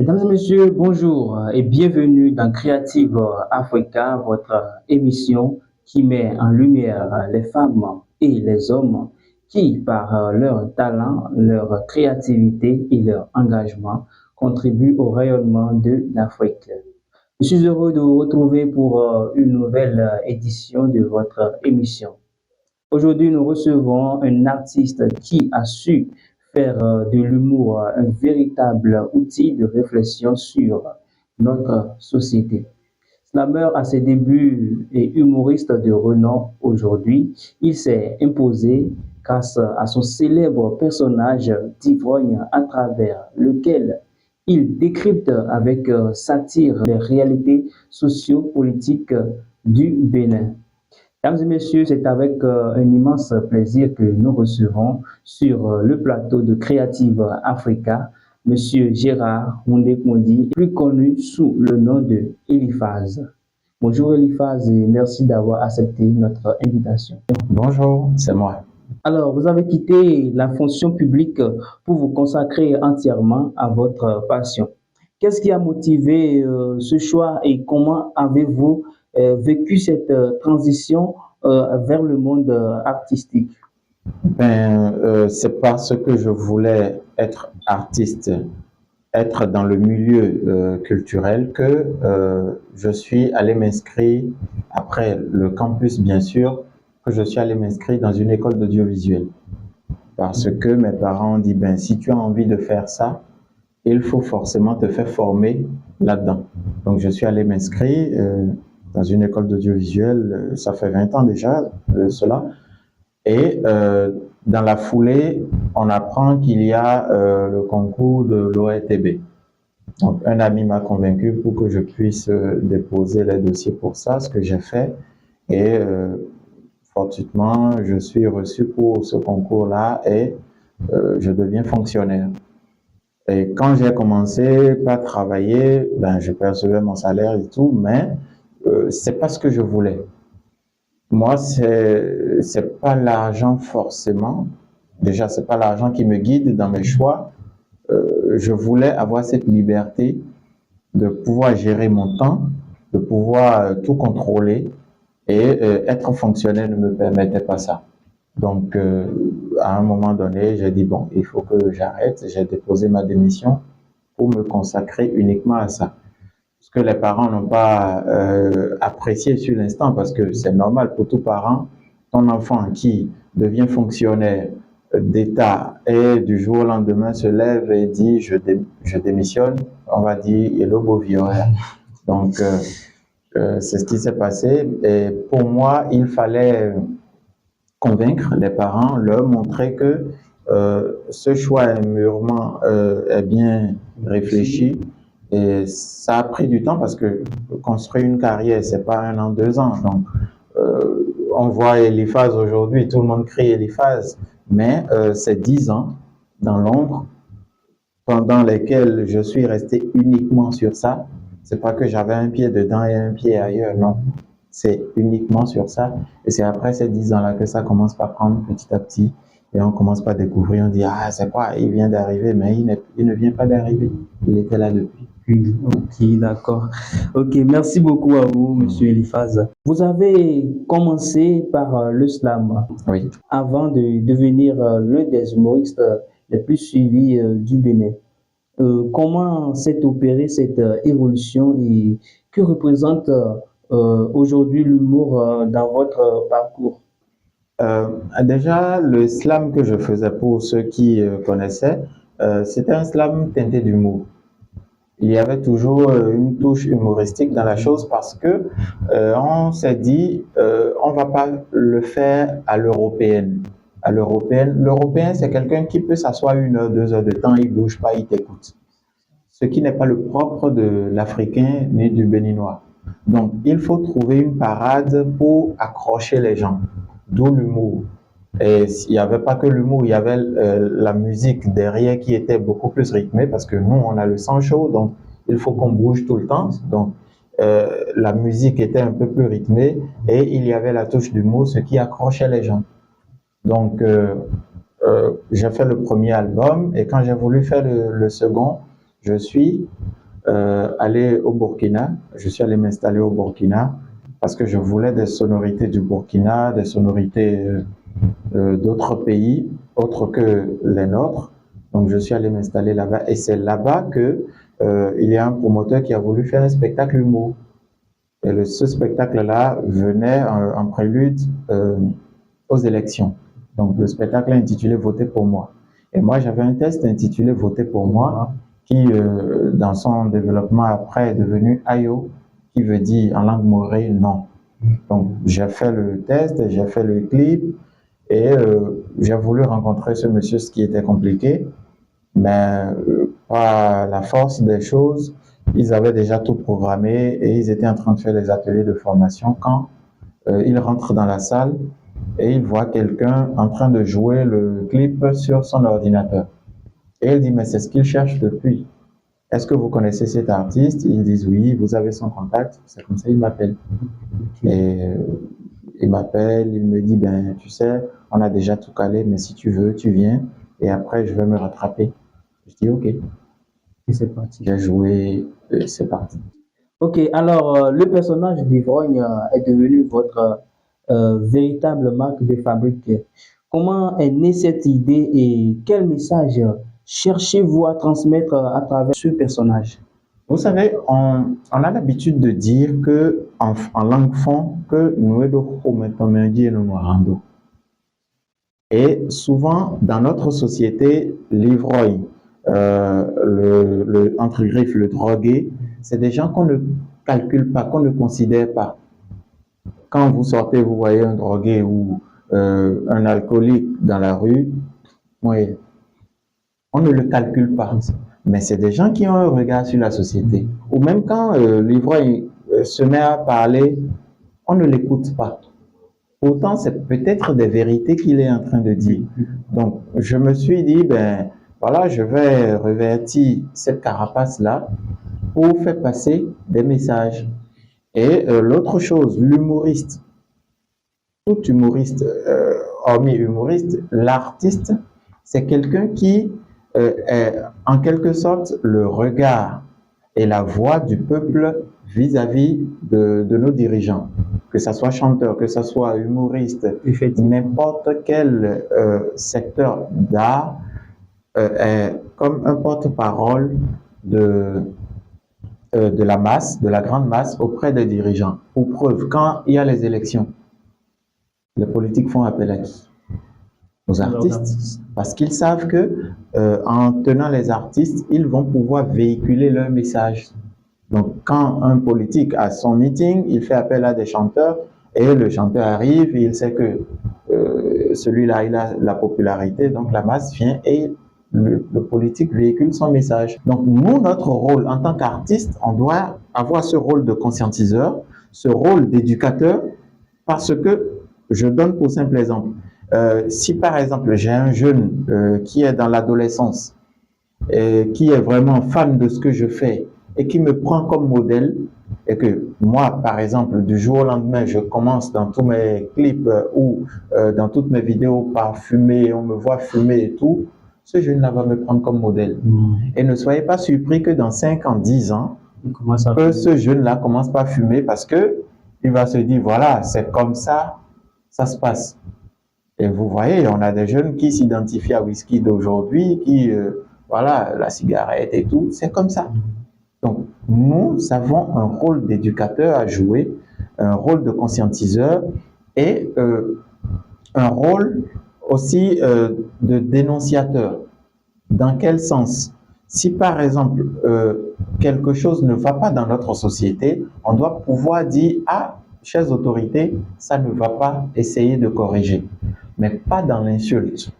Mesdames et messieurs, bonjour et bienvenue dans Creative Africa, votre émission qui met en lumière les femmes et les hommes qui, par leur talent, leur créativité et leur engagement, contribuent au rayonnement de l'Afrique. Je suis heureux de vous retrouver pour une nouvelle édition de votre émission. Aujourd'hui, nous recevons un artiste qui a su faire de l'humour un véritable outil de réflexion sur notre société. Slammer à ses débuts et humoriste de renom aujourd'hui, il s'est imposé grâce à son célèbre personnage d'ivrogne à travers lequel il décrypte avec satire les réalités socio-politiques du Bénin. Mesdames et messieurs, c'est avec un immense plaisir que nous recevons sur le plateau de Creative Africa Monsieur Gérard Houndé-Kondi, plus connu sous le nom de Eliphaz. Bonjour Eliphaz et merci d'avoir accepté notre invitation. Bonjour, c'est moi. Alors, vous avez quitté la fonction publique pour vous consacrer entièrement à votre passion. Qu'est-ce qui a motivé ce choix et comment avez-vous vécu cette transition vers le monde artistique? C'est parce que je voulais être artiste, être dans le milieu culturel que je suis allé m'inscrire, après le campus bien sûr, que je suis allé m'inscrire dans une école d'audiovisuel. Parce que mes parents ont dit, ben, si tu as envie de faire ça, il faut forcément te faire former là-dedans. Donc je suis allé m'inscrire dans une école d'audiovisuel, ça fait 20 ans déjà, cela. Et dans la foulée, on apprend qu'il y a le concours de l'ORTB. Donc, un ami m'a convaincu pour que je puisse déposer les dossiers pour ça, ce que j'ai fait. Et fortuitement, je suis reçu pour ce concours-là et je deviens fonctionnaire. Et quand j'ai commencé à travailler, ben, je percevais mon salaire et tout, mais c'est pas ce que je voulais. Moi, c'est pas l'argent forcément. Déjà, c'est pas l'argent qui me guide dans mes choix. Je voulais avoir cette liberté de pouvoir gérer mon temps, de pouvoir tout contrôler et être fonctionnaire ne me permettait pas ça. Donc, à un moment donné, j'ai dit bon, il faut que j'arrête. J'ai déposé ma démission pour me consacrer uniquement à ça. Ce que les parents n'ont pas apprécié sur l'instant, parce que c'est normal pour tout parent, ton enfant qui devient fonctionnaire d'État et du jour au lendemain se lève et dit je démissionne, on va dire hello beau vieux. Donc c'est ce qui s'est passé. Et pour moi, il fallait convaincre les parents, leur montrer que ce choix est mûrement est bien réfléchi. Et ça a pris du temps parce que construire une carrière, c'est pas 1 an, 2 ans. Donc, on voit Eliphaz aujourd'hui, tout le monde crie Eliphaz, mais c'est 10 ans dans l'ombre pendant lesquels je suis resté uniquement sur ça. C'est pas que j'avais un pied dedans et un pied ailleurs, non. C'est uniquement sur ça. Et c'est après ces 10 ans-là que ça commence par prendre petit à petit. Et on commence par découvrir, on dit, ah, c'est quoi, il vient d'arriver, mais il ne vient pas d'arriver. Il était là depuis. Ok, d'accord. Ok, merci beaucoup à vous, Monsieur Eliphaz. Vous avez commencé par le slam Oui. avant de devenir l'un des humoristes les plus suivis du Bénin. Comment s'est opérée cette évolution et que représente aujourd'hui l'humour dans votre parcours? Déjà, le slam que je faisais pour ceux qui connaissaient, c'était un slam teinté d'humour. Il y avait toujours une touche humoristique dans la chose parce que on s'est dit on va pas le faire à l'européenne. À l'européenne, l'européen c'est quelqu'un qui peut s'asseoir 1 heure, 2 heures de temps, il bouge pas, il t'écoute. Ce qui n'est pas le propre de l'Africain ni du Béninois. Donc il faut trouver une parade pour accrocher les gens, d'où l'humour. Et il n'y avait pas que l'humour, il y avait la musique derrière qui était beaucoup plus rythmée parce que nous, on a le sang chaud, donc il faut qu'on bouge tout le temps. Donc, la musique était un peu plus rythmée et il y avait la touche d'humour, ce qui accrochait les gens. Donc, j'ai fait le premier album et quand j'ai voulu faire le second, je suis allé au Burkina, je suis allé m'installer au Burkina parce que je voulais des sonorités du Burkina, des sonorités d'autres pays, autres que les nôtres. Donc je suis allé m'installer là-bas et c'est là-bas que il y a un promoteur qui a voulu faire un spectacle humour. Et ce spectacle-là venait en prélude aux élections. Donc le spectacle est intitulé Votez pour moi. Et moi j'avais un test intitulé Votez pour moi qui dans son développement après est devenu Ayo, qui veut dire en langue morée non. Donc j'ai fait le test, j'ai fait le clip et j'ai voulu rencontrer ce monsieur, ce qui était compliqué, mais par la force des choses, ils avaient déjà tout programmé et ils étaient en train de faire des ateliers de formation quand il rentre dans la salle et il voit quelqu'un en train de jouer le clip sur son ordinateur. Et il dit, mais c'est ce qu'il cherche depuis. Est-ce que vous connaissez cet artiste? Ils disent oui, vous avez son contact. C'est comme ça, il m'appelle. Et il m'appelle, il me dit, ben, tu sais, on a déjà tout calé, mais si tu veux, tu viens. Et après, je vais me rattraper. Je dis, ok. Et c'est parti. J'ai joué, c'est parti. Ok, alors le personnage d'Ivrogne est devenu votre véritable marque de fabrique. Comment est née cette idée et quel message cherchez-vous à transmettre à travers ce personnage? Vous savez, on a l'habitude de dire que en langue fond que nous nous rando. Et souvent, dans notre société, l'ivrogne, entre griffes, le drogué, c'est des gens qu'on ne calcule pas, qu'on ne considère pas. Quand vous sortez, vous voyez un drogué ou un alcoolique dans la rue, oui, on ne le calcule pas. Mais c'est des gens qui ont un regard sur la société. Ou même quand l'ivrogne se met à parler, on ne l'écoute pas. Pourtant, c'est peut-être des vérités qu'il est en train de dire. Donc, je me suis dit, ben voilà, je vais revêtir cette carapace-là pour faire passer des messages. Et l'autre chose, l'humoriste, tout humoriste, hormis humoriste, l'artiste, c'est quelqu'un qui est en quelque sorte le regard et la voix du peuple vis-à-vis de nos dirigeants. Que ce soit chanteur, que ce soit humoriste, n'importe quel secteur d'art est comme un porte-parole de la masse, de la grande masse auprès des dirigeants. Pour preuve, quand il y a les élections, les politiques font appel à qui? Aux artistes, parce qu'ils savent que en tenant les artistes, ils vont pouvoir véhiculer leur message. Donc, quand un politique a son meeting, il fait appel à des chanteurs et le chanteur arrive et il sait que celui-là, il a la popularité, donc la masse vient et le politique véhicule son message. Donc, nous, notre rôle en tant qu'artiste, on doit avoir ce rôle de conscientiseur, ce rôle d'éducateur, parce que, je donne pour simple exemple, si par exemple j'ai un jeune qui est dans l'adolescence et qui est vraiment fan de ce que je fais et qui me prend comme modèle et que moi par exemple du jour au lendemain je commence dans tous mes clips ou dans toutes mes vidéos par fumer, on me voit fumer et tout, ce jeune-là va me prendre comme modèle. Et ne soyez pas surpris que dans 5 ans, 10 ans, que ce jeune-là commence par fumer parce que il va se dire voilà, c'est comme ça, ça se passe. Et vous voyez, on a des jeunes qui s'identifient à whisky d'aujourd'hui, qui, voilà, la cigarette et tout, c'est comme ça. Donc, nous avons un rôle d'éducateur à jouer, un rôle de conscientiseur et un rôle aussi de dénonciateur. Dans quel sens? Si par exemple, quelque chose ne va pas dans notre société, on doit pouvoir dire, ah, chères autorités, ça ne va pas, essayer de corriger. Mais pas dans l'insulte.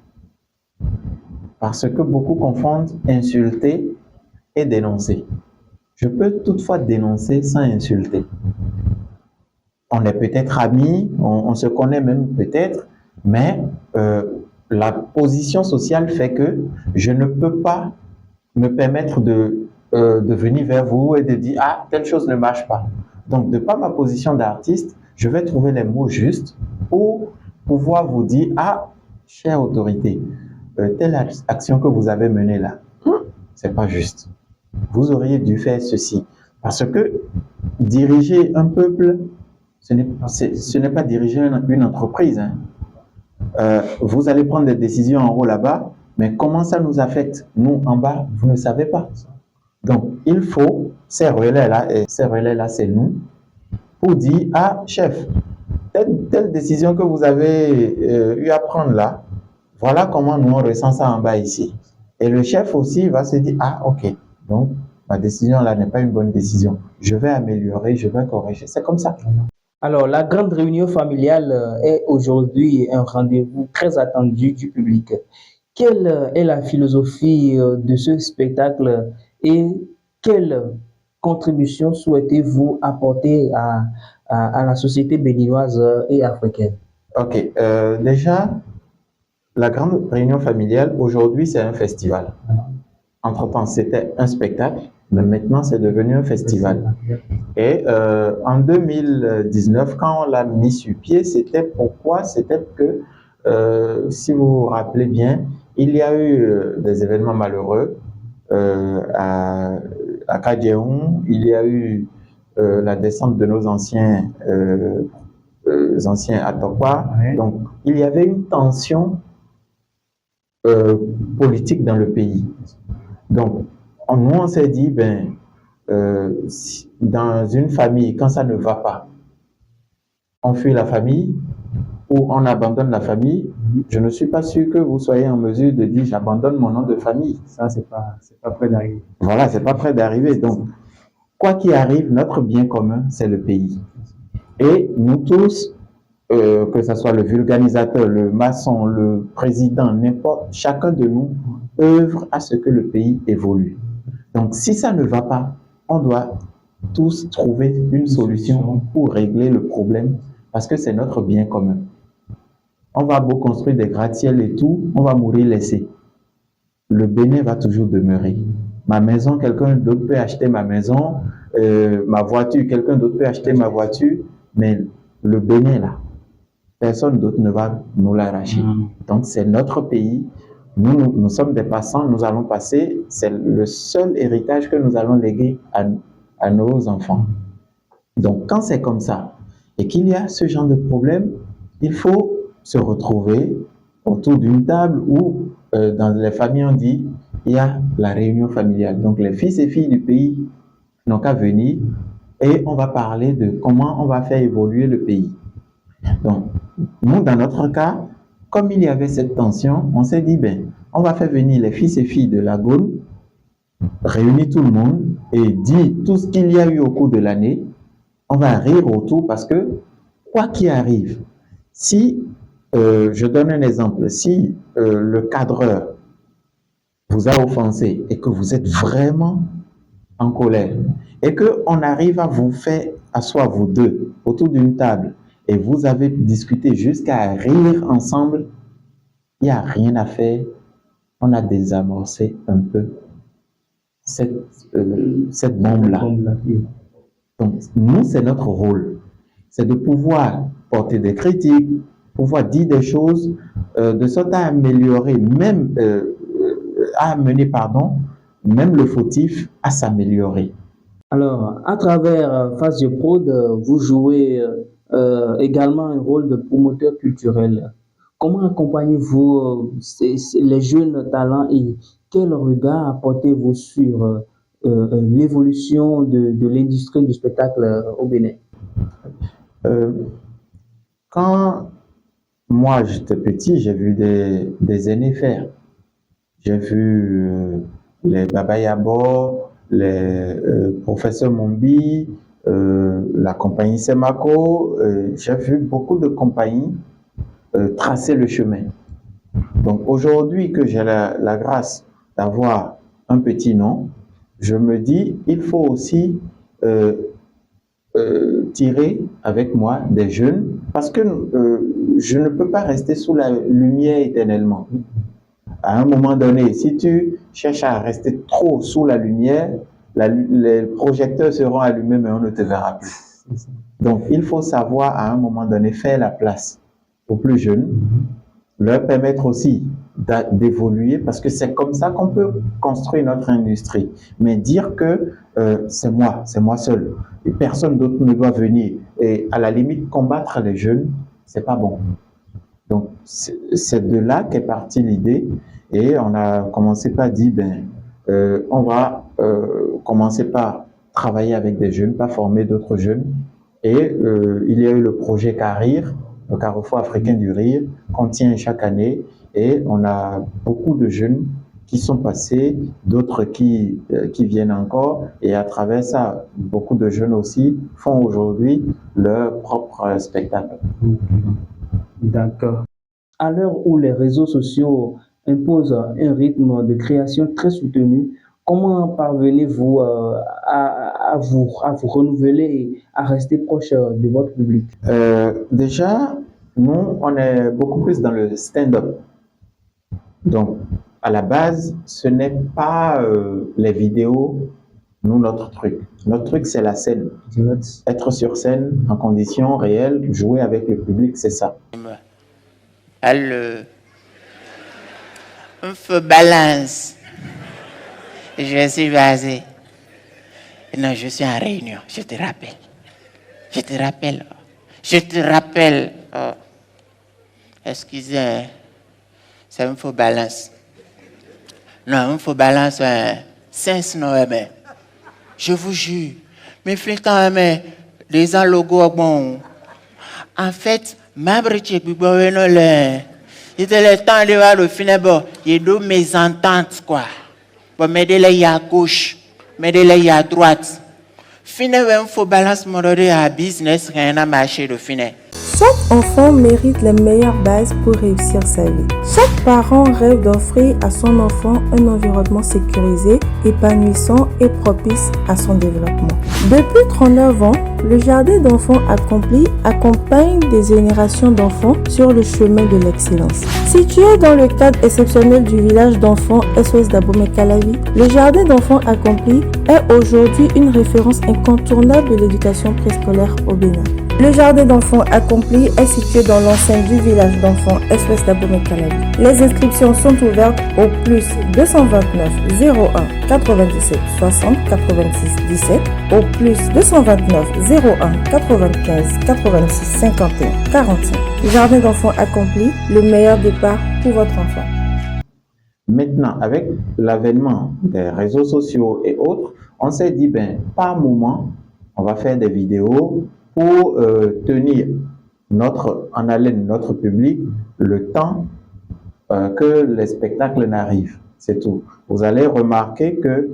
Parce que beaucoup confondent insulter et dénoncer. Je peux toutefois dénoncer sans insulter. On est peut-être amis, on se connaît même peut-être, mais la position sociale fait que je ne peux pas me permettre de venir vers vous et de dire « Ah, telle chose ne marche pas ». Donc, de par ma position d'artiste, je vais trouver les mots justes pour pouvoir vous dire « Ah, chère autorité, telle action que vous avez menée là, c'est pas juste. vous auriez dû faire ceci. Parce que diriger un peuple, ce n'est pas diriger une entreprise. Hein. Vous allez prendre des décisions en haut là-bas, mais comment ça nous affecte, nous en bas, vous ne savez pas. Donc, il faut ces relais-là, et ces relais-là, c'est nous, pour dire, ah, chef, telle décision que vous avez eu à prendre là, voilà comment nous on ressent ça en bas ici. Et le chef aussi va se dire, ah, ok, donc ma décision là n'est pas une bonne décision. Je vais améliorer, je vais corriger. C'est comme ça. Alors, la grande réunion familiale est aujourd'hui un rendez-vous très attendu du public. Quelle est la philosophie de ce spectacle et quelle contribution souhaitez-vous apporter à la société béninoise et africaine? Ok, déjà, la grande réunion familiale, aujourd'hui, c'est un festival. Entre-temps, c'était un spectacle, mais maintenant, c'est devenu un festival. Et en 2019, quand on l'a mis sur pied, c'était pourquoi? C'était que, si vous vous rappelez bien, il y a eu des événements malheureux à Kadjehoun, il y a eu la descente de nos anciens à Tokwa. Ouais. Donc, il y avait une tension politique dans le pays. Donc, nous, on s'est dit, ben, dans une famille, quand ça ne va pas, on fuit la famille ou on abandonne la famille. Je ne suis pas sûr que vous soyez en mesure de dire, j'abandonne mon nom de famille. Ça, c'est pas près d'arriver. Voilà, c'est pas près d'arriver. Donc, quoi qu'il arrive, notre bien commun, c'est le pays. Et nous tous, que ce soit le vulganisateur, le maçon, le président, n'importe, chacun de nous œuvre à ce que le pays évolue. Donc, si ça ne va pas, on doit tous trouver une solution pour régler le problème parce que c'est notre bien commun. On va beau construire des gratte-ciels et tout, on va mourir laissé. Le Bénin va toujours demeurer. Ma maison, quelqu'un d'autre peut acheter ma maison, ma voiture, quelqu'un d'autre peut acheter ma voiture, mais le Bénin là, personne d'autre ne va nous l'arracher. Donc c'est notre pays. Nous sommes des passants, nous allons passer. C'est le seul héritage que nous allons léguer à nos enfants. Donc quand c'est comme ça et qu'il y a ce genre de problème, il faut se retrouver autour d'une table où dans les familles on dit il y a la réunion familiale. Donc les fils et filles du pays n'ont qu'à venir et on va parler de comment on va faire évoluer le pays. Donc, nous, dans notre cas, comme il y avait cette tension, on s'est dit, ben, on va faire venir les fils et filles de la Gaule, réunir tout le monde et dire tout ce qu'il y a eu au cours de l'année. On va rire autour parce que, quoi qu'il arrive, si, je donne un exemple, si le cadreur vous a offensé et que vous êtes vraiment en colère et qu'on arrive à vous faire asseoir vous deux autour d'une table et vous avez discuté jusqu'à rire ensemble, il n'y a rien à faire. On a désamorcé un peu cette bombe-là. Donc, nous, c'est notre rôle. C'est de pouvoir porter des critiques, pouvoir dire des choses, de sorte à améliorer, même, à amener, même le fautif à s'améliorer. Alors, à travers Phase Prod, vous jouez également un rôle de promoteur culturel. Comment accompagnez-vous les jeunes talents et quel regard apportez-vous sur l'évolution de l'industrie du spectacle au Bénin? Quand moi j'étais petit, j'ai vu des aînés faire. J'ai vu les Baba Yabo, les professeurs Mombi, la compagnie Semako. J'ai vu beaucoup de compagnies tracer le chemin. Donc aujourd'hui que j'ai la grâce d'avoir un petit nom, je me dis il faut aussi tirer avec moi des jeunes parce que je ne peux pas rester sous la lumière éternellement. À un moment donné, si tu cherches à rester trop sous la lumière, les projecteurs seront allumés, mais on ne te verra plus. Donc, il faut savoir à un moment donné faire la place aux plus jeunes, leur permettre aussi d'évoluer, parce que c'est comme ça qu'on peut construire notre industrie. Mais dire que c'est moi seul, et personne d'autre ne doit venir, et à la limite combattre les jeunes, c'est pas bon. Donc c'est de là qu'est partie l'idée, et on a commencé par dire, on va commencer par travailler avec des jeunes, pas former d'autres jeunes. Et il y a eu le projet CARIR, le Carrefour africain du rire, qu'on tient chaque année. Et on a beaucoup de jeunes qui sont passés, d'autres qui viennent encore. Et à travers ça, beaucoup de jeunes aussi font aujourd'hui leur propre spectacle. D'accord. À l'heure où les réseaux sociaux imposent un rythme de création très soutenu, comment parvenez-vous à vous renouveler et à rester proche de votre public? Déjà, nous, on est beaucoup plus dans le stand-up. Donc, à la base, ce n'est pas les vidéos, nous, notre truc. Notre truc, c'est la scène. Être sur scène, en conditions réelles, jouer avec le public, c'est ça. Elle me balance. Je suis basé. Non, je suis en réunion. Je te rappelle. Je te rappelle. Je te rappelle. Oh. Excusez, ça me faut balance. Non, il me faut balance 5 novembre. Je vous jure. Mais flétant, mais les ans logo bon. En fait, ma brique, il était le temps de voir le film, il y a deux mésententes, quoi. Bon, mettez-les à gauche, mettez-les à droite. Finalement, il faut balancer mon à business, rien à marcher de final. Chaque enfant mérite les meilleures bases pour réussir sa vie. Chaque parent rêve d'offrir à son enfant un environnement sécurisé, épanouissant et propice à son développement. Depuis 39 ans, le Jardin d'enfants accompli accompagne des générations d'enfants sur le chemin de l'excellence. Situé dans le cadre exceptionnel du village d'enfants SOS d'Abomey-Calavi, le Jardin d'enfants accompli est aujourd'hui une référence incontournable de l'éducation préscolaire au Bénin. Le Jardin d'enfants accompli est situé dans l'enceinte du village d'enfants SOS d'Abomey-Calavi. Les inscriptions sont ouvertes au plus 229 01 97 60 86 17, au plus 229 01 95 86 51 45. Jardin d'enfants accompli, le meilleur départ pour votre enfant. Maintenant, avec l'avènement des réseaux sociaux et autres, on s'est dit, par moment, on va faire des vidéos pour tenir en haleine notre public le temps que les spectacles n'arrivent. C'est tout. Vous allez remarquer que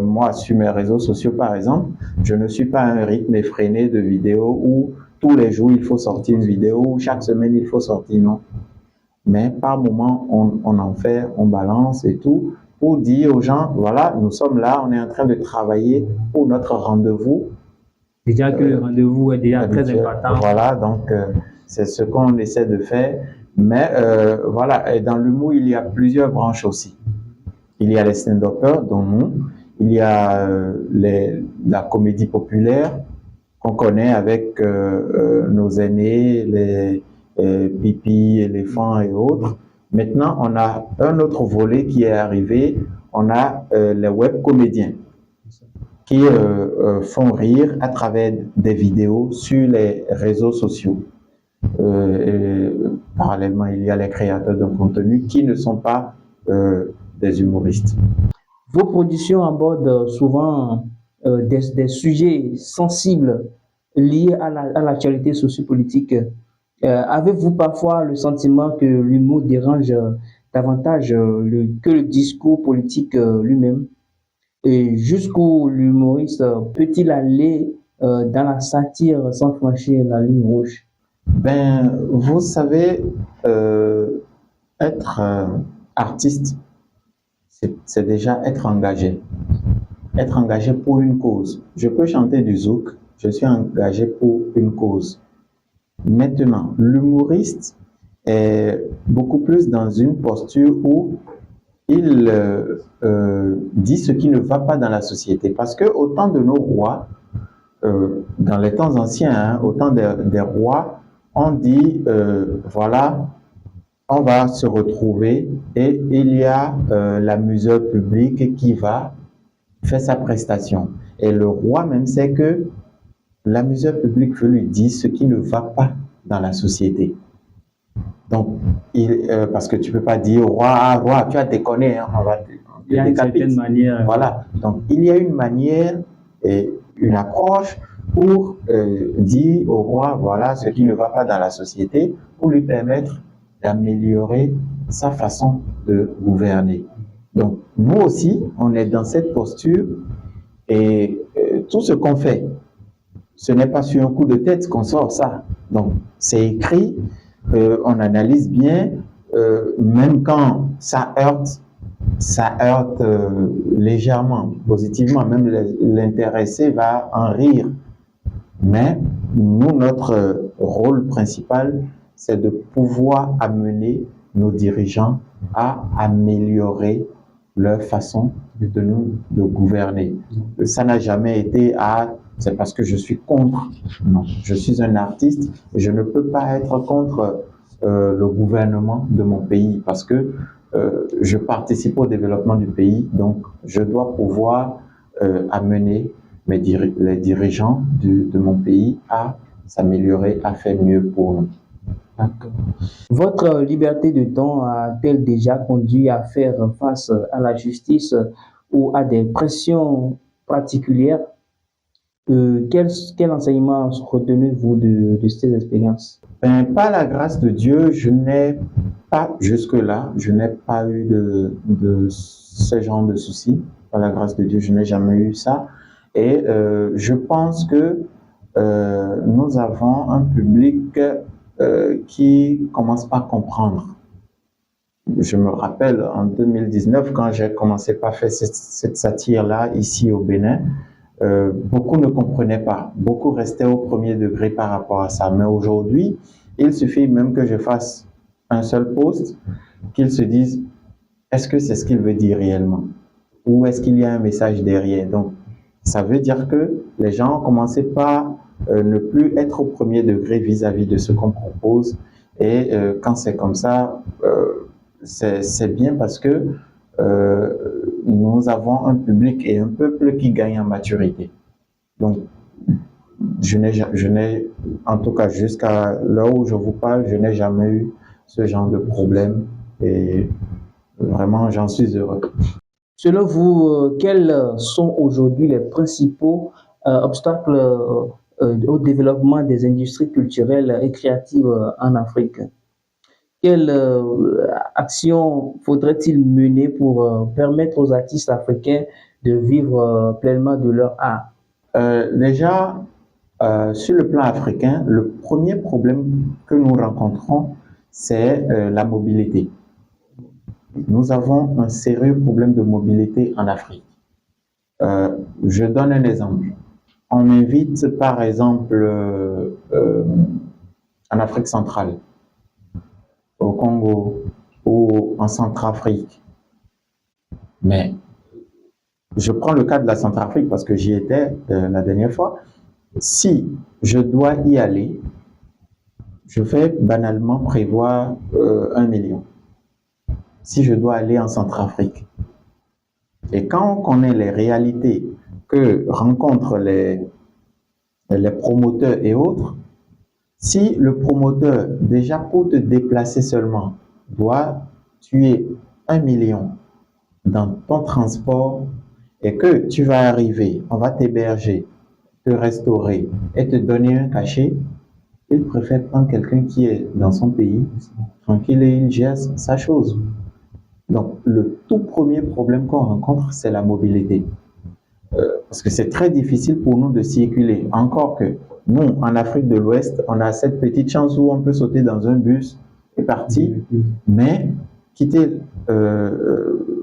moi, sur mes réseaux sociaux, par exemple, je ne suis pas à un rythme effréné de vidéos où tous les jours il faut sortir une vidéo, ou chaque semaine il faut sortir, non. Mais par moment, on en fait, on balance et tout, pour dire aux gens, voilà, nous sommes là, on est en train de travailler pour notre rendez-vous. Déjà que le rendez-vous est déjà très important. Voilà, donc c'est ce qu'on essaie de faire. Mais voilà, et dans l'humour, il y a plusieurs branches aussi. Il y a les stand-uppers, dont nous. Il y a la comédie populaire qu'on connaît avec nos aînés, les Pipi, éléphants et autres. Maintenant, on a un autre volet qui est arrivé. On a les web comédiens qui font rire à travers des vidéos sur les réseaux sociaux. Parallèlement, il y a les créateurs de contenu qui ne sont pas des humoristes. Vos productions abordent souvent des sujets sensibles liés à l'actualité sociopolitique. Avez-vous parfois le sentiment que l'humour dérange davantage que le discours politique lui-même? Et jusqu'où l'humoriste peut-il aller dans la satire sans franchir la ligne rouge? Vous savez, être artiste, c'est déjà être engagé. Être engagé pour une cause. Je peux chanter du zouk, je suis engagé pour une cause. Maintenant, l'humoriste est beaucoup plus dans une posture où il dit ce qui ne va pas dans la société. Parce que au temps de nos rois, dans les temps anciens, au temps des rois, on dit, voilà, on va se retrouver et il y a l'amuseur public qui va faire sa prestation. Et le roi même sait que l'amuseur public veut lui dire ce qui ne va pas dans la société. Donc, parce que tu ne peux pas dire au roi, ah, roi, tu as déconné, hein, on va te Il y a une certaine manière. Voilà. Donc, il y a une manière et une approche pour dire au roi, voilà ce qui ne va pas dans la société, pour lui permettre d'améliorer sa façon de gouverner. Donc, nous aussi, on est dans cette posture et tout ce qu'on fait, ce n'est pas sur un coup de tête qu'on sort ça. Donc, c'est écrit, on analyse bien, même quand ça heurte légèrement, positivement, même l'intéressé va en rire. Mais nous, notre rôle principal, c'est de pouvoir amener nos dirigeants à améliorer leur façon de gouverner. Ça n'a jamais été c'est parce que je suis contre. Non, je suis un artiste et je ne peux pas être contre le gouvernement de mon pays parce que je participe au développement du pays, donc je dois pouvoir amener les dirigeants de mon pays à s'améliorer, à faire mieux pour nous. D'accord. Votre liberté de ton a-t-elle déjà conduit à faire face à la justice ou à des pressions particulières? Quel enseignement retenez-vous de ces expériences? Ben, par la grâce de Dieu, je n'ai pas, jusque-là, je n'ai pas eu de ce genre de soucis. Par la grâce de Dieu, je n'ai jamais eu ça. Et je pense que nous avons un public qui commence pas à comprendre. Je me rappelle en 2019, quand j'ai commencé par faire cette satire-là ici au Bénin, beaucoup ne comprenaient pas. Beaucoup restaient au premier degré par rapport à ça. Mais aujourd'hui, il suffit même que je fasse un seul post, qu'ils se disent, est-ce que c'est ce qu'il veut dire réellement? Ou est-ce qu'il y a un message derrière? Donc, ça veut dire que les gens ont commencé par ne plus être au premier degré vis-à-vis de ce qu'on propose. Et quand c'est comme ça, c'est bien parce que nous avons un public et un peuple qui gagne en maturité. Donc, je n'ai, en tout cas jusqu'à l'heure où je vous parle, je n'ai jamais eu ce genre de problème et vraiment, j'en suis heureux. Selon vous, quels sont aujourd'hui les principaux obstacles au développement des industries culturelles et créatives en Afrique? Quelles actions faudrait-il mener pour permettre aux artistes africains de vivre pleinement de leur art? Déjà, sur le plan africain, le premier problème que nous rencontrons, c'est la mobilité. Nous avons un sérieux problème de mobilité en Afrique. Je donne un exemple. On m'invite, par exemple, en Afrique centrale, au Congo ou en Centrafrique. Mais je prends le cas de la Centrafrique parce que j'y étais la dernière fois. Si je dois y aller, je vais banalement prévoir 1 million. Si je dois aller en Centrafrique. Et quand on connaît les réalités que rencontrent les promoteurs et autres, si le promoteur, déjà pour te déplacer seulement, doit tuer 1 million dans ton transport et que tu vas arriver, on va t'héberger, te restaurer et te donner un cachet, il préfère prendre quelqu'un qui est dans son pays, tranquille et il gère sa chose. Donc, le tout premier problème qu'on rencontre, c'est la mobilité. Parce que c'est très difficile pour nous de circuler. Encore que nous, en Afrique de l'Ouest, on a cette petite chance où on peut sauter dans un bus et partir. Mais quitter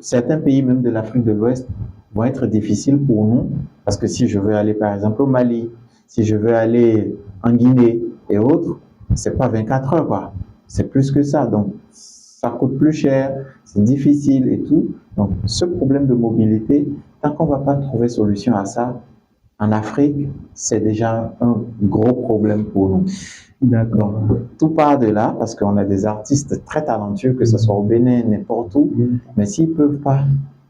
certains pays, même de l'Afrique de l'Ouest, vont être difficiles pour nous. Parce que si je veux aller, par exemple, au Mali, si je veux aller en Guinée et autres, c'est pas 24 heures, quoi. C'est plus que ça. Donc, ça coûte plus cher, c'est difficile et tout. Donc, ce problème de mobilité, tant qu'on ne va pas trouver solution à ça, en Afrique, c'est déjà un gros problème pour nous. D'accord. Donc, tout part de là, parce qu'on a des artistes très talentueux, que ce soit au Bénin, n'importe où, mais s'ils ne peuvent pas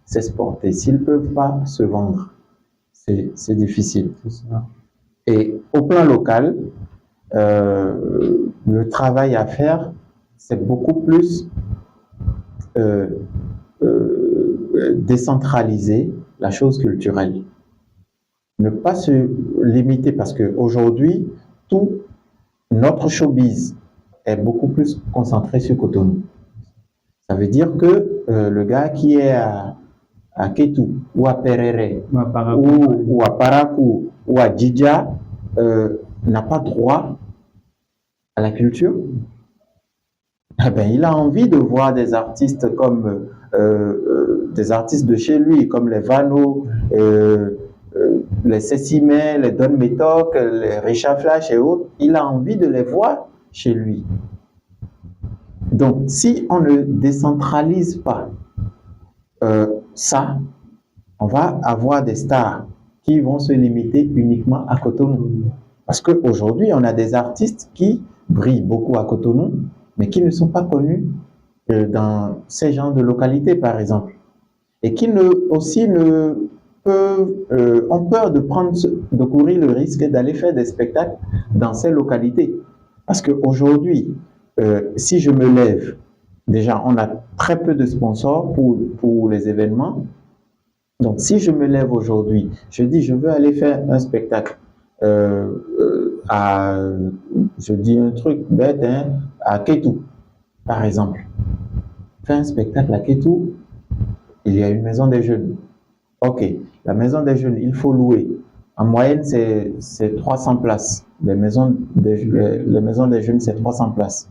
s'exporter, s'ils ne peuvent pas se vendre, c'est difficile. Et au plan local, le travail à faire, c'est beaucoup plus décentraliser la chose culturelle. Ne pas se limiter, parce qu'aujourd'hui, tout notre showbiz est beaucoup plus concentré sur Cotonou. Ça veut dire que le gars qui est à Ketu, ou à Perere, ou à Parakou, ou à Djidja, n'a pas droit à la culture. Eh ben, il a envie de voir des artistes comme des artistes de chez lui, comme les Vano, les Cécimé, les Don Métoc, les Richard Flash et autres. Il a envie de les voir chez lui. Donc, si on ne décentralise pas ça, on va avoir des stars qui vont se limiter uniquement à Cotonou. Parce qu'aujourd'hui, on a des artistes qui brillent beaucoup à Cotonou, mais qui ne sont pas connus dans ces genres de localités, par exemple. Et qui ont peur de courir le risque d'aller faire des spectacles dans ces localités. Parce qu'aujourd'hui, si je me lève, déjà, on a très peu de sponsors pour les événements. Donc, si je me lève aujourd'hui, je dis, je veux aller faire un spectacle je dis un truc bête, hein, à Ketu, par exemple. Faire un spectacle à Ketu, il y a une maison des jeunes. Ok, la maison des jeunes, il faut louer. En moyenne, c'est 300 places. Les maisons des jeunes, c'est 300 places.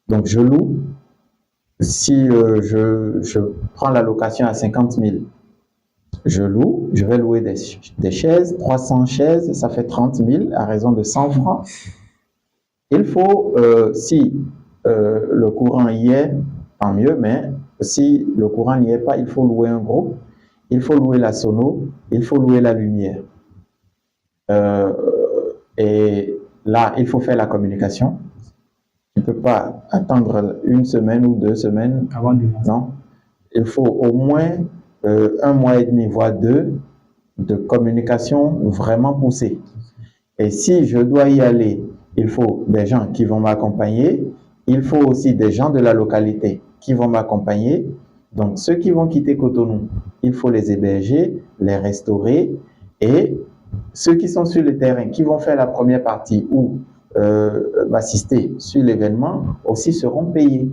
Donc, je loue. Si je prends la location à 50 000, je loue, je vais louer des chaises, 300 chaises, ça fait 30 000 à raison de 100 francs. Il faut, si le courant y est, tant mieux, mais si le courant n'y est pas, il faut louer un groupe, il faut louer la sono, il faut louer la lumière. Et là, il faut faire la communication. Tu ne peux pas attendre une semaine ou 2 semaines. Avant de... Non. Il faut au moins 1 mois et demi, voire 2, de communication vraiment poussée. Et si je dois y aller, il faut des gens qui vont m'accompagner. Il faut aussi des gens de la localité qui vont m'accompagner. Donc, ceux qui vont quitter Cotonou, il faut les héberger, les restaurer. Et ceux qui sont sur le terrain, qui vont faire la première partie ou m'assister sur l'événement, aussi seront payés.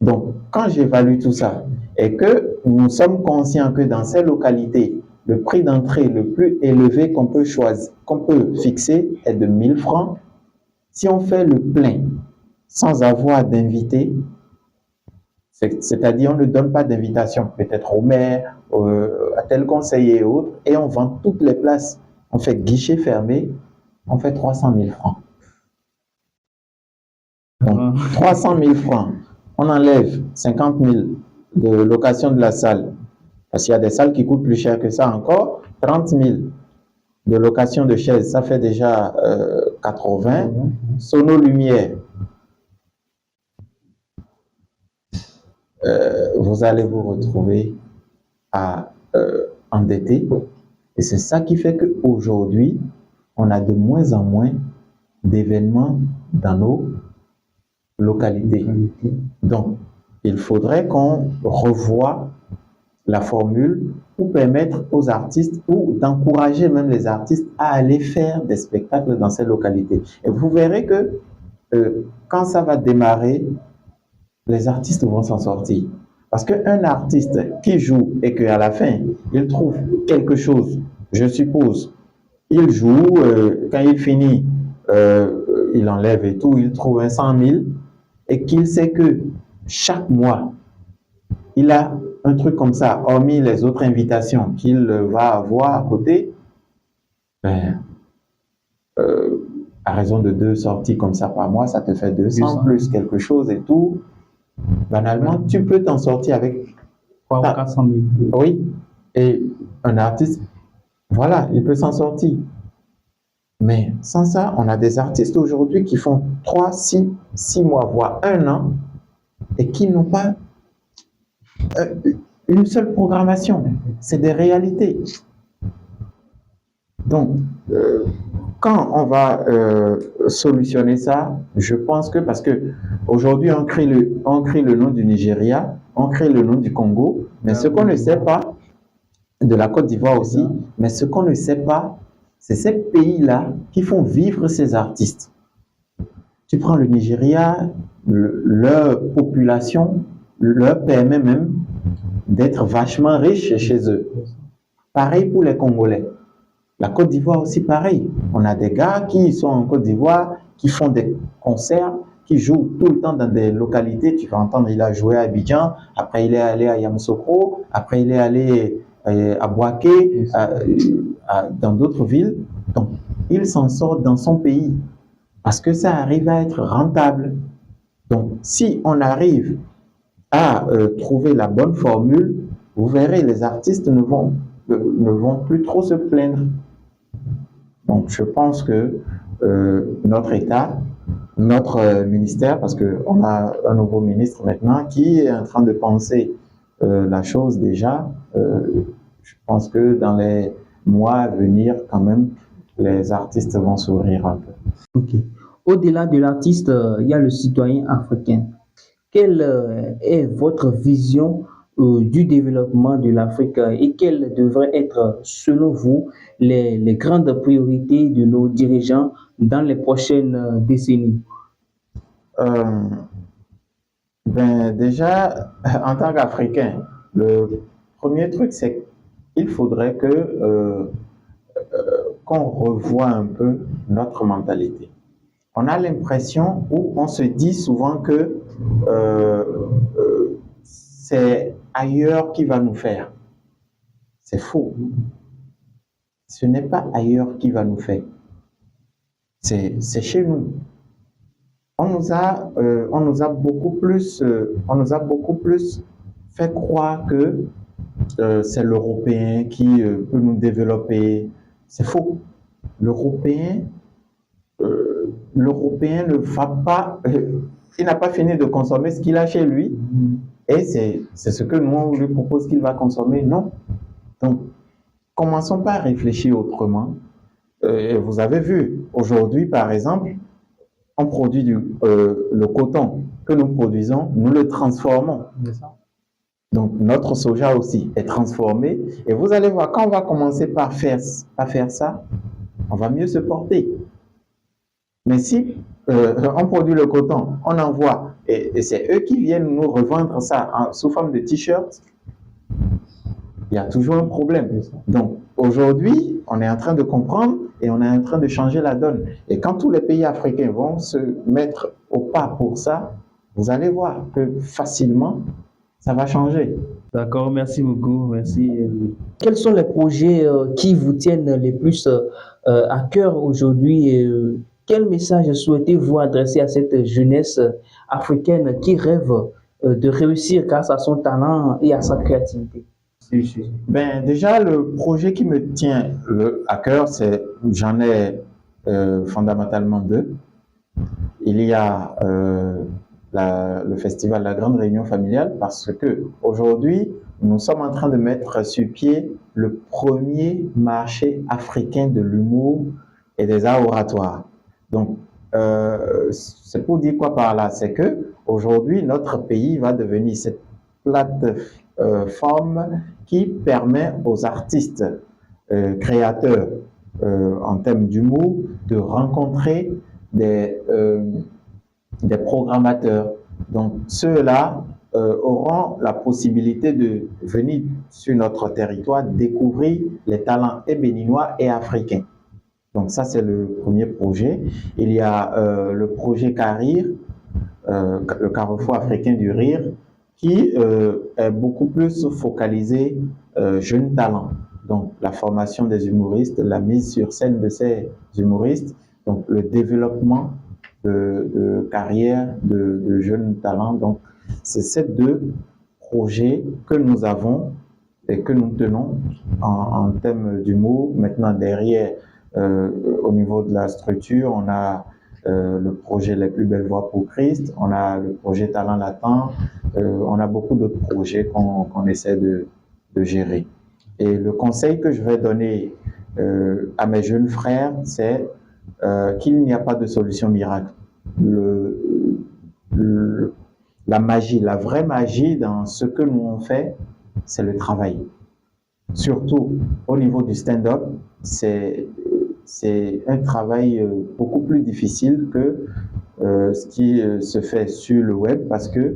Donc, quand j'évalue tout ça et que nous sommes conscients que dans ces localités, le prix d'entrée le plus élevé qu'on peut fixer est de 1 000 francs, si on fait le plein sans avoir d'invité, c'est-à-dire on ne donne pas d'invitation, peut-être au maire, à tel conseiller et autres, et on vend toutes les places, on fait guichet fermé, on fait 300 000 francs. Donc, 300 000 francs. On enlève 50 000 de location de la salle, parce qu'il y a des salles qui coûtent plus cher que ça encore. 30 000 de location de chaises, ça fait déjà 80. Sono lumière, vous allez vous retrouver à endetté. Et c'est ça qui fait qu'aujourd'hui, on a de moins en moins d'événements dans nos localités. Donc, il faudrait qu'on revoie la formule pour permettre aux artistes ou d'encourager même les artistes à aller faire des spectacles dans ces localités. Et vous verrez que quand ça va démarrer, les artistes vont s'en sortir. Parce qu'un artiste qui joue et qu'à la fin, il trouve quelque chose, je suppose, il joue, quand il finit, il enlève et tout, il trouve 100 000 et qu'il sait que chaque mois, il a un truc comme ça, hormis les autres invitations qu'il va avoir à côté, à raison de 2 sorties comme ça par mois, ça te fait 200 plus quelque chose et tout. Banalement, tu peux t'en sortir avec 300 ou 400 000. Oui, et un artiste, voilà, il peut s'en sortir. Mais sans ça, on a des artistes aujourd'hui qui font 3, 6 mois, voire 1 an, et qui n'ont pas une seule programmation. C'est des réalités. Donc, quand on va solutionner ça, je pense que, parce que aujourd'hui on crie le nom du Nigeria, on crie le nom du Congo, mais ce qu'on ne sait pas, de la Côte d'Ivoire aussi, mais ce qu'on ne sait pas, c'est ces pays-là qui font vivre ces artistes. Tu prends le Nigeria, leur population leur permet même d'être vachement riches chez eux. Pareil pour les Congolais. La Côte d'Ivoire aussi, pareil. On a des gars qui sont en Côte d'Ivoire, qui font des concerts, qui jouent tout le temps dans des localités. Tu vas entendre, il a joué à Abidjan, après il est allé à Yamoussoukro, après il est allé à Bouaké, dans d'autres villes. Donc, il s'en sort dans son pays parce que ça arrive à être rentable. Donc, si on arrive à trouver la bonne formule, vous verrez, les artistes ne vont plus trop se plaindre. Donc, je pense que notre État, notre ministère, parce qu'on a un nouveau ministre maintenant qui est en train de penser la chose déjà, je pense que dans les mois à venir, quand même, les artistes vont sourire un peu. Ok. Au-delà de l'artiste, il y a le citoyen africain. Quelle est votre vision du développement de l'Afrique et quelles devraient être, selon vous, les grandes priorités de nos dirigeants dans les prochaines décennies? Déjà, en tant qu'Africain, le premier truc, c'est qu'il faudrait qu'on revoie un peu notre mentalité. On a l'impression, ou on se dit souvent que c'est ailleurs qui va nous faire. C'est faux. Ce n'est pas ailleurs qui va nous faire. C'est chez nous. On nous a beaucoup plus fait croire que c'est l'Européen qui peut nous développer. C'est faux. L'Européen ne va pas, il n'a pas fini de consommer ce qu'il a chez lui, et c'est ce que nous on lui propose qu'il va consommer. Non. Donc, commençons par réfléchir autrement. Vous avez vu, aujourd'hui, par exemple, on produit le coton que nous produisons, nous le transformons. Donc, notre soja aussi est transformé. Et vous allez voir, quand on va commencer par faire ça, on va mieux se porter. Mais si on produit le coton, on envoie, et c'est eux qui viennent nous revendre ça sous forme de t-shirt, il y a toujours un problème. Donc, aujourd'hui, on est en train de comprendre et on est en train de changer la donne. Et quand tous les pays africains vont se mettre au pas pour ça, vous allez voir que facilement, ça va changer. D'accord, merci beaucoup. Merci. Quels sont les projets qui vous tiennent les plus à cœur aujourd'hui? Quel message souhaitez-vous adresser à cette jeunesse africaine qui rêve de réussir grâce à son talent et à sa créativité? Déjà, le projet qui me tient à cœur, j'en ai fondamentalement deux. Il y a le festival La Grande Réunion Familiale, parce que aujourd'hui, nous sommes en train de mettre sur pied le premier marché africain de l'humour et des arts oratoires. Donc, c'est pour dire quoi par là? C'est que aujourd'hui, notre pays va devenir cette plateforme qui permet aux artistes créateurs en termes d'humour de rencontrer des programmateurs. Donc, ceux-là auront la possibilité de venir sur notre territoire découvrir les talents et béninois et africains. Donc, ça, c'est le premier projet. Il y a le projet CARIR, le Carrefour africain du rire, qui est beaucoup plus focalisé jeunes talents. Donc, la formation des humoristes, la mise sur scène de ces humoristes, donc le développement de carrière de jeunes talents. Donc, c'est ces deux projets que nous avons et que nous tenons en termes d'humour. Maintenant, derrière, Au niveau de la structure, on a le projet Les plus belles voix pour Christ, on a le projet Talent Latent, on a beaucoup d'autres projets qu'on essaie de gérer. Et le conseil que je vais donner à mes jeunes frères, c'est qu'il n'y a pas de solution miracle. La magie, la vraie magie dans ce que nous on fait, c'est le travail. Surtout au niveau du stand-up, c'est un travail beaucoup plus difficile que ce qui se fait sur le web parce que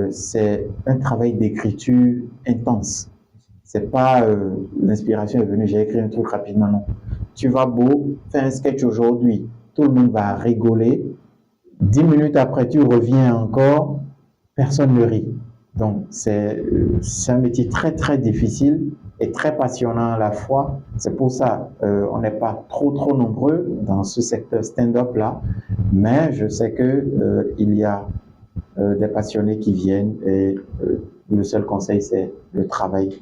c'est un travail d'écriture intense. C'est pas l'inspiration est venue, j'ai écrit un truc rapidement, non. Tu vas beau faire un sketch aujourd'hui, tout le monde va rigoler. 10 minutes après, tu reviens encore, personne ne rit. Donc, c'est un métier très, très difficile et très passionnant à la fois. C'est pour ça on n'est pas trop nombreux dans ce secteur stand-up-là. Mais je sais qu'il y a des passionnés qui viennent et le seul conseil, c'est le travail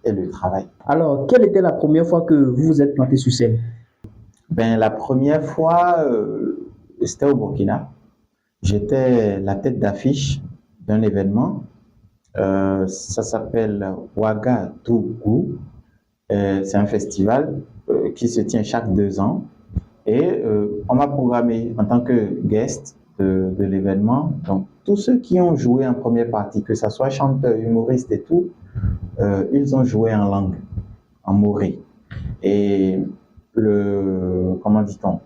et le travail. Alors, quelle était la première fois que vous vous êtes planté sur scène? Ben, la première fois, c'était au Burkina. J'étais la tête d'affiche d'un événement. Ça s'appelle Ouagadougou. C'est un festival qui se tient chaque 2 ans. Et on m'a programmé en tant que guest de l'événement. Donc, tous ceux qui ont joué en première partie, que ce soit chanteurs, humoristes et tout, ils ont joué en langue, en moré. Et comment dit-on?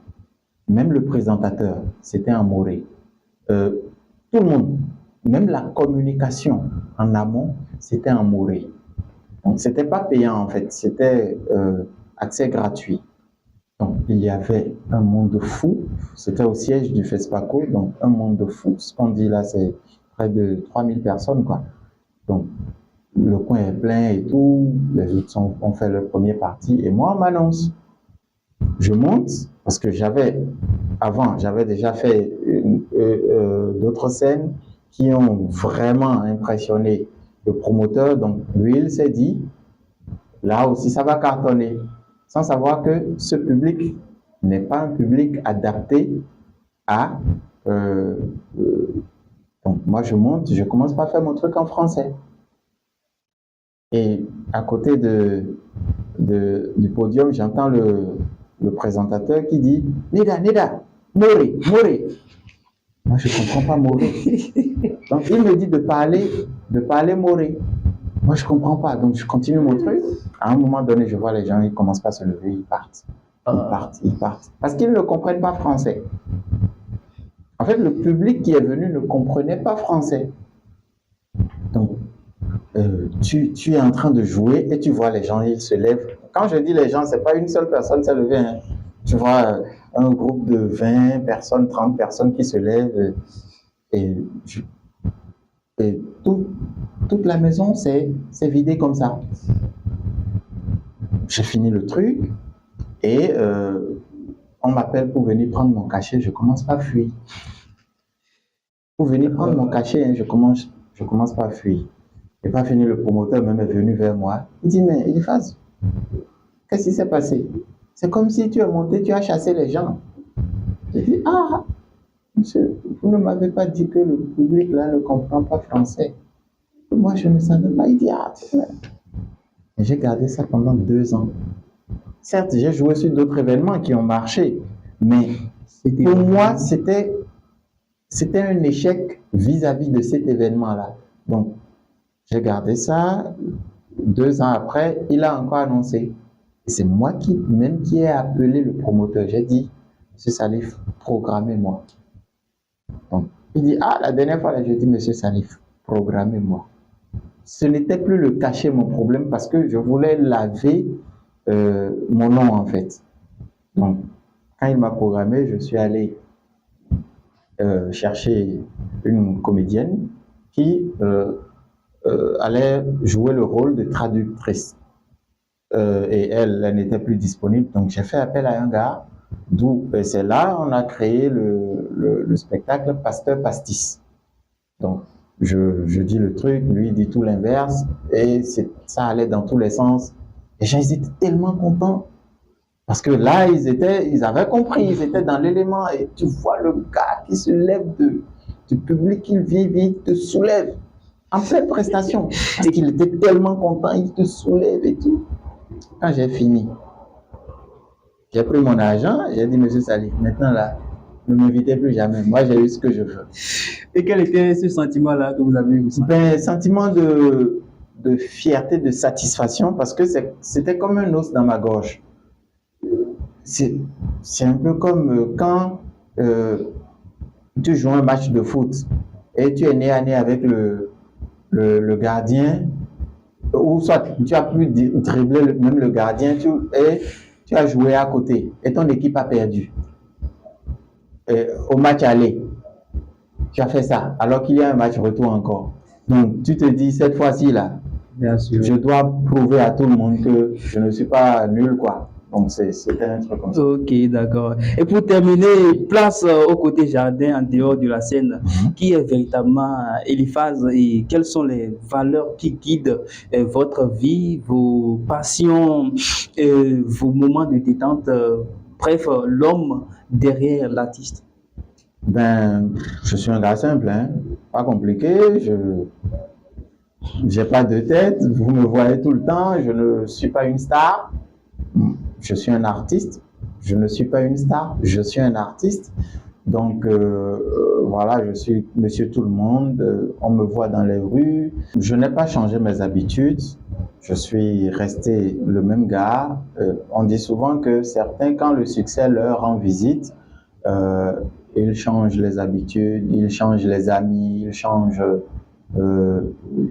Même le présentateur, c'était en moré. Tout le monde, même la communication en amont, c'était en moré. Donc, c'était pas payant en fait, c'était accès gratuit. Donc, il y avait un monde fou. C'était au siège du FESPACO, donc un monde fou. Ce qu'on dit là, c'est près de 3000 personnes, quoi. Donc, le coin est plein et tout. Les autres ont fait leur première partie. Et moi, on m'annonce. Je monte, parce que j'avais déjà fait d'autres scènes qui ont vraiment impressionné le promoteur. Donc, lui, il s'est dit, là aussi, ça va cartonner. Sans savoir que ce public n'est pas un public adapté à... donc, moi, je monte, je commence par faire mon truc en français. Et à côté du podium, j'entends le présentateur qui dit « Nida, Moré. » Moi, je ne comprends pas Moré. Donc, il me dit de parler Moré. Moi, je ne comprends pas. Donc, je continue mon truc. À un moment donné, je vois les gens, ils ne commencent pas à se lever, ils partent. Ils partent. Parce qu'ils ne comprennent pas français. En fait, le public qui est venu ne comprenait pas français. Donc, tu es en train de jouer et tu vois les gens, ils se lèvent. Quand je dis les gens, ce n'est pas une seule personne s'est levée. Hein. Tu vois un groupe de 20 personnes, 30 personnes qui se lèvent. Et toute la maison s'est vidée comme ça. J'ai fini le truc et on m'appelle pour venir prendre mon cachet. Je commence pas à fuir. Pour venir prendre mon cachet, hein, je commence pas à fuir. J'ai pas fini, le promoteur même est venu vers moi. Il dit, mais Eliphaz, qu'est-ce qui s'est passé? C'est comme si tu es monté, tu as chassé les gens. J'ai dit, ah, monsieur, vous ne m'avez pas dit que le public là ne comprend pas français. Moi, je ne savais pas. Il dit, ah, j'ai gardé ça pendant 2 ans. Certes, j'ai joué sur d'autres événements qui ont marché, mais pour moi, c'était un échec vis-à-vis de cet événement-là. Donc, j'ai gardé ça. 2 ans après, il a encore annoncé. Et c'est moi qui ai appelé le promoteur. J'ai dit, Monsieur Salif, programmez-moi. Donc, il dit, ah, la dernière fois, j'ai dit, Monsieur Salif, programmez-moi. Ce n'était plus le cachet mon problème parce que je voulais laver mon nom en fait. Donc, quand il m'a programmé, je suis allé chercher une comédienne qui allait jouer le rôle de traductrice. Et elle n'était plus disponible, donc j'ai fait appel à un gars, d'où c'est là on a créé le spectacle Pasteur Pastis. Donc, je dis le truc, lui il dit tout l'inverse, et ça allait dans tous les sens. Les gens ils étaient tellement contents. Parce que là, ils avaient compris, ils étaient dans l'élément. Et tu vois le gars qui se lève du public, il vient, il te soulève en pleine prestation. Parce qu'il était tellement content, il te soulève et tout. Quand j'ai fini, j'ai pris mon argent, j'ai dit, Monsieur Salif, maintenant là, ne m'invitez plus jamais. Moi, j'ai eu ce que je veux. Et quel était ce sentiment-là que vous avez eu? Sentiment de fierté, de satisfaction, parce que c'était comme un os dans ma gorge. C'est un peu comme quand tu joues un match de foot et tu es nez à nez avec le gardien, ou soit tu as pu dribbler même le gardien, et tu as joué à côté et ton équipe a perdu. Et au match aller, tu as fait ça, alors qu'il y a un match retour encore. Donc tu te dis, cette fois-ci là, Bien sûr. je dois prouver à tout le monde que je ne suis pas nul, quoi. Donc c'était un truc comme ça. Ok, d'accord. Et pour terminer, place au côté jardin en dehors de la scène, qui est véritablement Eliphaz et quelles sont les valeurs qui guident votre vie, vos passions, vos moments de détente, bref, l'homme derrière l'artiste? Je suis un gars simple, hein, pas compliqué, je n'ai pas de tête, vous me voyez tout le temps, je ne suis pas une star. Je suis un artiste, je ne suis pas une star, je suis un artiste. Donc voilà, je suis monsieur tout le monde, on me voit dans les rues. Je n'ai pas changé mes habitudes, je suis resté le même gars. On dit souvent que certains, quand le succès leur rend visite, ils changent les habitudes, ils changent les amis,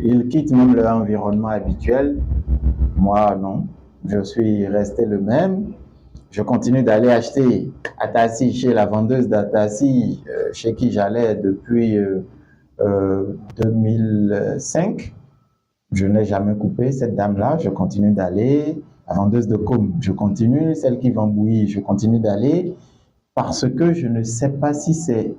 ils quittent même leur environnement habituel. Moi, non. Je suis resté le même. Je continue d'aller acheter à Tassi chez la vendeuse d'Atassi, chez qui j'allais depuis 2005. Je n'ai jamais coupé cette dame-là. Je continue d'aller. La vendeuse de com, je continue. Celle qui vend bouillie, je continue d'aller. Parce que je ne sais pas si c'est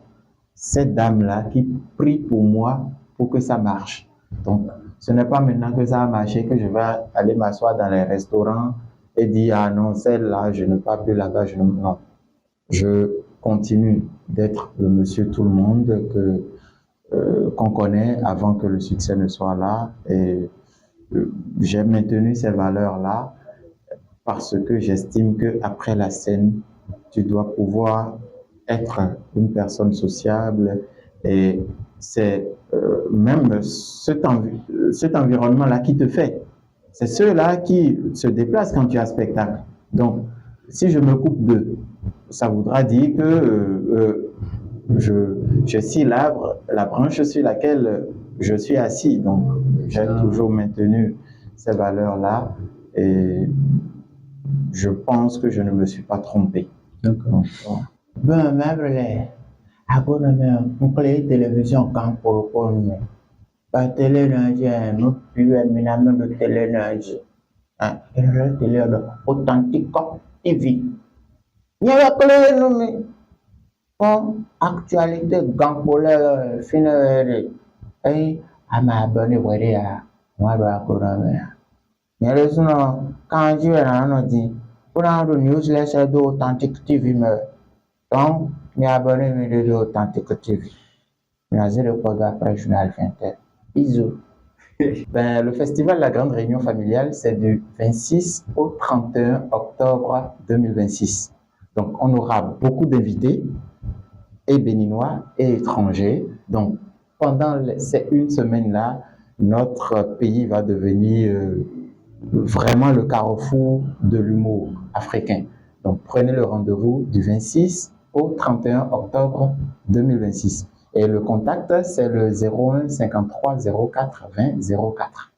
cette dame-là qui prie pour moi pour que ça marche. Donc, ce n'est pas maintenant que ça a marché que je vais aller m'asseoir dans les restaurants et dire, ah non, celle-là, je ne pars plus là-bas. Non. Je continue d'être le monsieur tout le monde qu'on connaît avant que le succès ne soit là. Et j'ai maintenu ces valeurs-là parce que j'estime qu'après la scène, tu dois pouvoir être une personne sociable et c'est même cet environnement-là qui te fait. C'est ceux-là qui se déplacent quand tu as spectacle. Donc, si je me coupe d'eux, ça voudra dire que je scie l'arbre, la branche sur laquelle je suis assis. Donc, j'ai toujours maintenu ces valeurs-là et je pense que je ne me suis pas trompé. D'accord. Ben, même à cause de télévision quand pour nous, pas télé nous plus éminemment de télé une télé authentique TV. Il y a que nous mais bon actualité gang pour le final et à ma abonné voir à moi à couronner. Il y a raison quand je vais en dit pour un newsletter d'authentique TV mais donc mes abonnés me de authentique TV. Mais à zéro quoi après journal 20h. Bisous. Le festival La Grande Réunion Familiale, c'est du 26 au 31 octobre 2026. Donc, on aura beaucoup d'invités, et béninois et étrangers. Donc, pendant ces une semaine-là, notre pays va devenir vraiment le carrefour de l'humour africain. Donc, prenez le rendez-vous du 26 au 31 octobre 2026. Et le contact, c'est le 01 53 04 20 04.